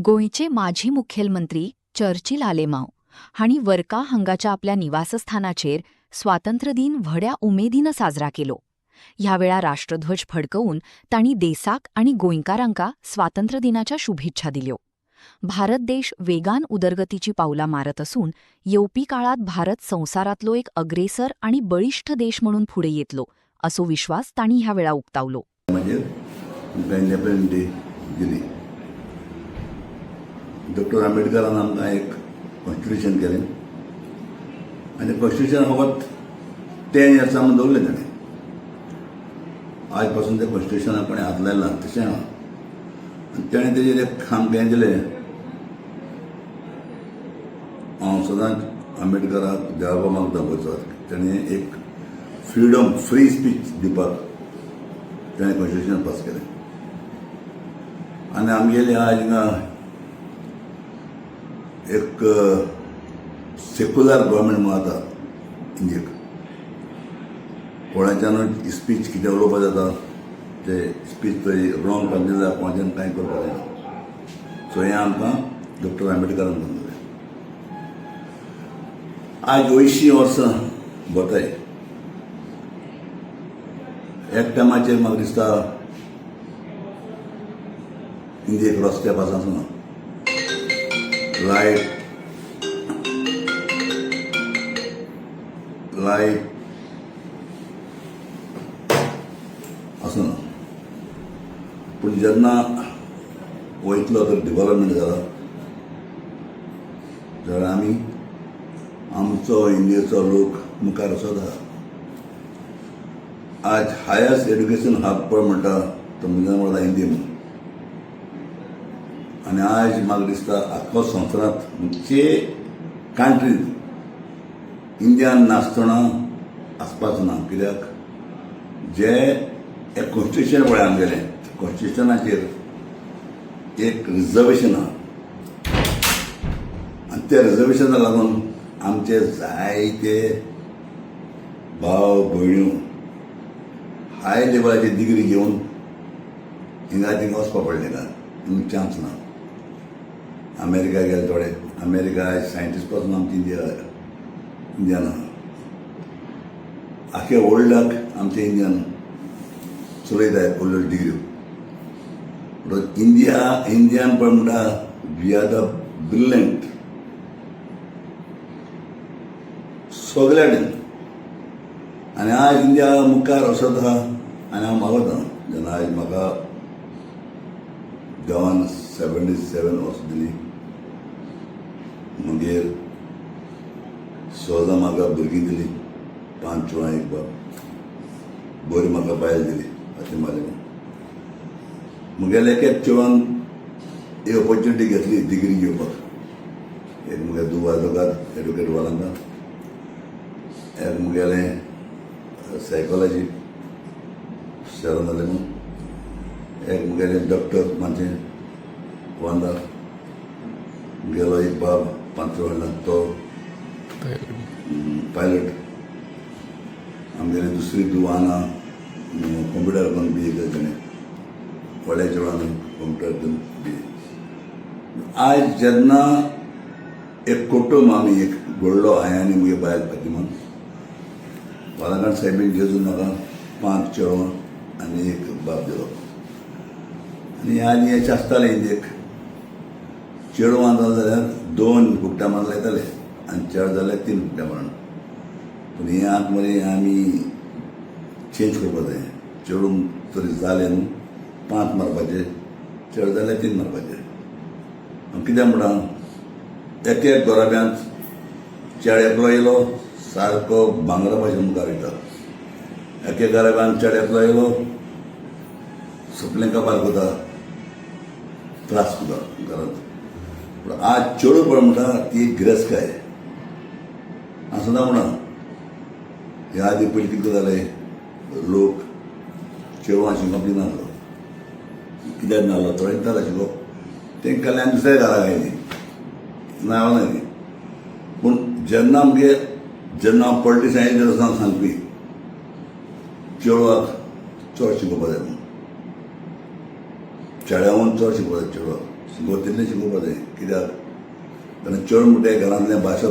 गोंयचे माजी मुखेलमंत्री चर्चिल आलेमांव हांणी वर्का हांगाच्या आपल्या निवासस्थानाचेर स्वातंत्र्य दिन व्हड्या उमेदीन साजरा केलो. ह्या वेळा राष्ट्रध्वज फडकवून तांणी देसाक आनी गोंयकारांका स्वातंत्र्य दिनाच्या शुभेच्छा दिल्यो. भारत देश वेगान उदरगतीची पावलां मारत असून येवपी काळात भारत संवसारांतलो एक अग्रेसर आनी बळिश्ठ देश म्हणून फुडें येतलो असो विश्वास तांणी ह्या वेळा उक्तावलो. डॉक्टर आंबेडकरान आमकां एक कॉन्स्टिट्यूशन केलें आनी कॉन्स्टिट्यूशन फकत 10 इयर्स आमी दवरलें ताणें. आज पासून त्या कॉन्स्टिट्यूशनाक कोणें हात लायला तशें ना. आनी ताणें तेजेर एक आमकां हें दिलें. हांव सदांच आंबेडकराक देवापा मागता गोंयचो. ताणें एक फ्रीडम फ्री स्पीच दिवपाक ताणें कॉन्स्टिट्यूशन पास केलें. आनी आमगेले आज हिंगा एक सेक्युलर गव्हर्मेंट म्हणून आतां इंडियेक. कोणाच्यानूय स्पीच कितें उलोवपा जाता ते स्पीच थंय रॉंग काडलें जाल्यार कोणाच्यान कांय करपाक जायना. सो हें आमकां डॉक्टर आंबेडकरान करून दिलें. आज 80 वर्सां भोंवताय. एक टायमाचेर म्हाका दिसता इंडियेक रस्ते पासून लायट असं ना. पूण जेन्ना वयतलो तर डेव्हलपमेंट जाला जाल्यार आमी आमचो इंडियेचो लोक मुखार वचत आहा. आज हायस्ट एड्युकेशन हब पळय म्हणटा तो मुजरत म्हणटा इंडिया म्हणून. आनी आज म्हाका दिसता आख्खो संवसारांत खंयचे कंट्रींत इंडियान नासतना आसपाच ना. कित्याक जे एक कॉन्स्टिट्यूशन पळय आमगेलें कॉन्स्टिट्यूशनाचेर एक रिजर्वेशन आहा आनी त्या रिजर्वेशनाक लागून आमचे जायते भाव भयण्यो हाय लेवलाची डिग्री घेवन हिंगा थिंगा वचपा पडलें ना. चान्स ना. अमेरिका गेले थोडे. अमेरिका सायंटिस्ट पासून आमची इंडियान आहा. आख्या वर्ल्डाक आमचे इंडियान चलयताय व्हडल्यो डिग्री. इंडियान पळय म्हणटा वी आर द ब्रिलियंट सगळ्या कडेन. आनी आज इंडिया मुखार वचत आहा आनी हांव मागता जेन्ना आज म्हाका देवान 77 वर्सां दिली. मागीर सोजा म्हाका भुरगीं दिली. 5 चेडवां एक बाब. बरी म्हाका बायल दिली. अशें मागलें. म्हगेल्या एक चेडवान एक ऑपॉर्च्युनिटी घेतली डिग्री घेवपाक. एक मुगे दुवाजोगार एडुकेट वालांका. एक मुगेलें सायकोलॉजी सेवन जालें म्हणून. एक मुगेलें डॉक्टर मातशें वांदा गेलो. एक बाब 5 वर्सां तो पायलट. आमगेली दुसरी दुवाना कॉम्प्युटर करून बी केलें. व्हडल्या चेडवान कॉम्प्युटर करून बी. आज जेन्ना एक कुटूंब आमी एक व्हडलो हांवें आनी मुगे बायल फातिमान वालाकांड सायबीन जेजून म्हाका 5 चेडवां आनी एक बाब दिलो. आनी आनी हें आसतालें इंडियेक. चेडवां जालें जाल्यार 2 फुकट्या मारून लायताले आनी चेड जाल्यार 3 फुकट्या मारून. पूण हें आतां आमी चेंज करपाक जाय. चेडूं तरी जालें न्हू 5 मारपाचे. चेड जाल्यार 3 मारपाचे. कित्याक म्हणटा एक गोराब्यांत चेड एकलो येयलो सारको भांगरा भाशेन मुखार वयता. एके गोराब्यांत चेड एकलो येयलो सपलें काबार कोता त्रास कोता घरांत. पूण आज चेडूं पळय म्हणटा ती गिरेस्तकाय आसना म्हणा. हे आदी पयलीं कितें जालें लोक चेडवां शिकोवप दिनासलो. कित्याक नासलो थोडे दिताले शिकोवप. तेंकां कडल्यान दुसऱ्या घरा आयलीं नांवां न्ही. पूण जेन्ना जेन्ना हांव पॉलिटिसायन्स सांगपी चेडवाक चड शिकोवपा जाय म्हणून चेड्यावून चड शिकोवप जाय चेडवाक शिकोवतिल्लें शिकोवपा जाय कित्याक तेन्ना चड मोठ्या घरांतल्या भाशा